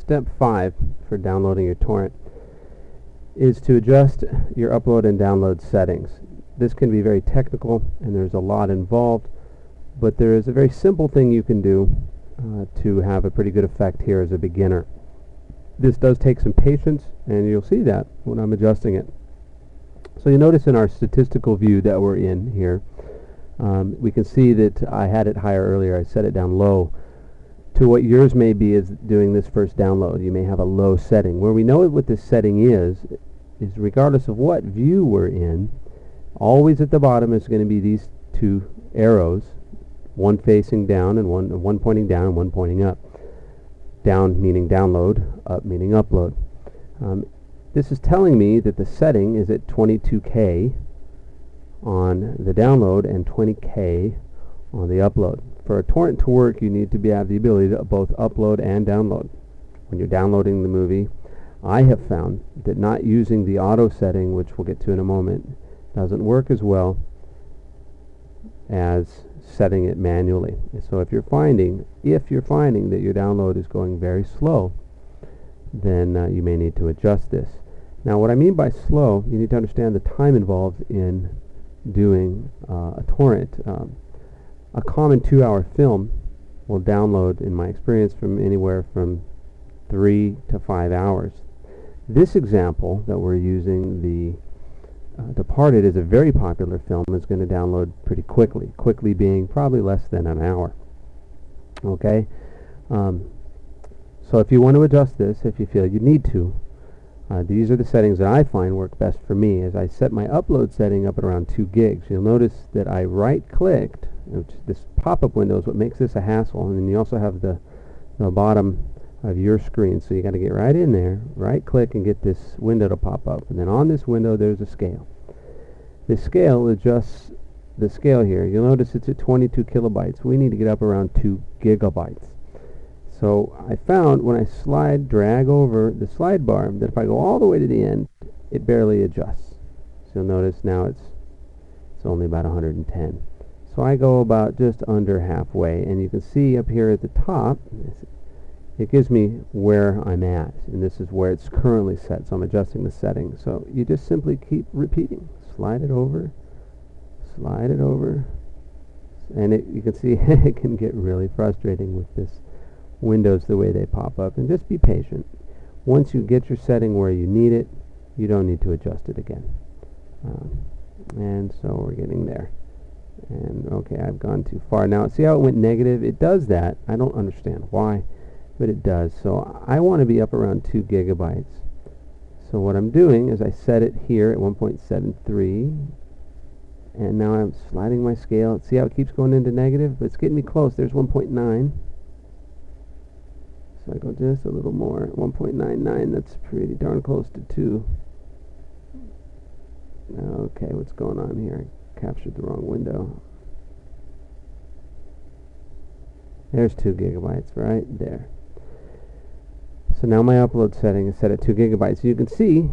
Step 5 for downloading your torrent is to adjust your upload and download settings. This can be very technical and there's a lot involved, but there is a very simple thing you can do to have a pretty good effect here as a beginner. This does take some patience, and you'll see that when I'm adjusting it. So you notice in our statistical view that we're in here, we can see that I had it higher earlier. I set it down low to what yours may be as doing this first download. You may have a low setting. Where we know what this setting is regardless of what view we're in, always at the bottom is going to be these two arrows, one facing down and one pointing down and one pointing up. Down meaning download, up meaning upload. This is telling me that the setting is at 22K on the download and 20K on the upload. For a torrent to work, you need to have the ability to both upload and download. When you're downloading the movie, I have found that not using the auto setting, which we'll get to in a moment, doesn't work as well as setting it manually. So if you're finding that your download is going very slow, then you may need to adjust this. Now, what I mean by slow, you need to understand the time involved in doing a torrent. A common 2-hour film will download, in my experience, from anywhere from 3 to 5 hours. This example that we're using, the Departed, is a very popular film. It's going to download pretty quickly. Quickly being probably less than an hour. Okay? So if you want to adjust this, if you feel you need to, these are the settings that I find work best for me. As I set my upload setting up at around 2 gigs, you'll notice that I right-clicked, which this pop-up window is what makes this a hassle, and then you also have the bottom of your screen, so you got to get right in there, right-click, and get this window to pop up. And then on this window, there's a scale. This scale adjusts the scale here. You'll notice it's at 22 kilobytes. We need to get up around 2 gigabytes. So I found when I drag over the slide bar, that if I go all the way to the end, it barely adjusts. So you'll notice now it's only about 110. So I go about just under halfway, and you can see up here at the top, it gives me where I'm at, and this is where it's currently set, so I'm adjusting the setting. So you just simply keep repeating. Slide it over, and you can see it can get really frustrating with this windows the way they pop up, and just be patient. Once you get your setting where you need it, you don't need to adjust it again. And so we're getting there. And okay, I've gone too far. Now see how it went negative? It does that. I don't understand why, but it does. So I want to be up around 2 gigabytes. So what I'm doing is I set it here at 1.73, and now I'm sliding my scale. See how it keeps going into negative? But it's getting me close. There's 1.9. So I go just a little more. 1.99. That's pretty darn close to 2. Okay, what's going on here? I captured the wrong window. There's 2 gigabytes right there. So now my upload setting is set at 2 gigabytes. So you can see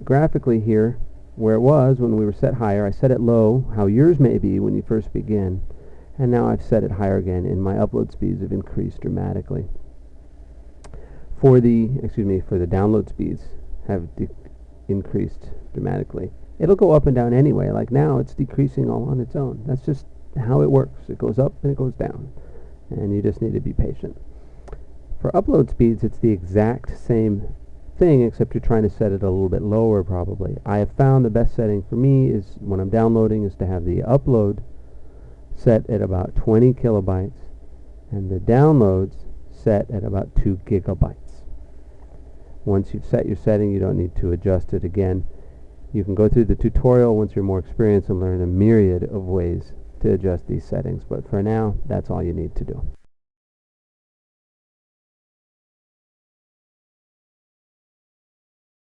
graphically here where it was when we were set higher. I set it low, how yours may be when you first begin, and now I've set it higher again, and my upload speeds have increased dramatically. For the download speeds have increased dramatically. It'll go up and down anyway. Like now, it's decreasing all on its own. That's just how it works. It goes up and it goes down, and you just need to be patient. For upload speeds, it's the exact same thing, except you're trying to set it a little bit lower probably. I have found the best setting for me is when I'm downloading is to have the upload set at about 20 kilobytes and the downloads set at about 2 gigabytes. Once you've set your setting, you don't need to adjust it again. You can go through the tutorial once you're more experienced and learn a myriad of ways to adjust these settings, but for now, that's all you need to do.